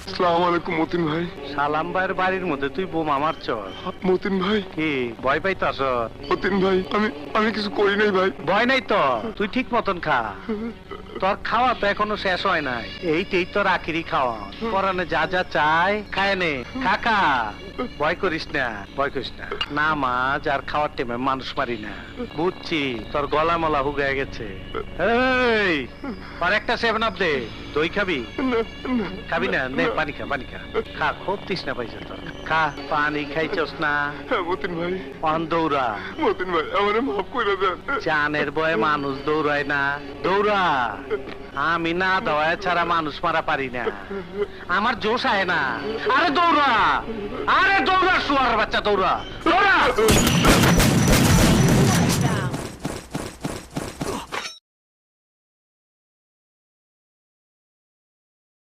আসসালামু আলাইকুম মতিন ভাই। সালাম ভাইয়ের বাড়ির মধ্যে তুই বোমা মারছ মতিন ভাই, কি ভয় পাইতাস? মতিন ভাই, আমি কিছু করি নাই ভাই। ভয় নাই তো, তুই ঠিক মতন খা। তোর খাওয়া তো এখনো শেষ হয় নাই, এইটাই তোর আখিরি খাওয়া। পরানে যা যা চাই খায় নে, কাকা ভয় করিস না, ভয় করিস না। নামাজ আর খাওয়ার টাইমে মানুষ মারি না, বুঝছি। তোর গলা মলা হুগায় গেছে। এই আর একটা 7 আপ দে। দই খাবি? খাবি না? নে পানি খা, পানি খা। খা, খুব তৃষ্ণা পাইছে তোর, খা। পানি খাইছস না? হ্যাঁ মতিন ভাই। অন দৌড়া। মতিন ভাই, আমারে মাফ করে দেন। জানের বয়ে মানুষ দৌড়ায় না, দৌড়া। আমি না দৌড়ায় ছাড়া মানুষ মারা পারি না, আমার জোশ আয় না। আরে দৌড়া, আরে দৌড়া, শুয়ার বাচ্চা দৌড়া, দৌড়া।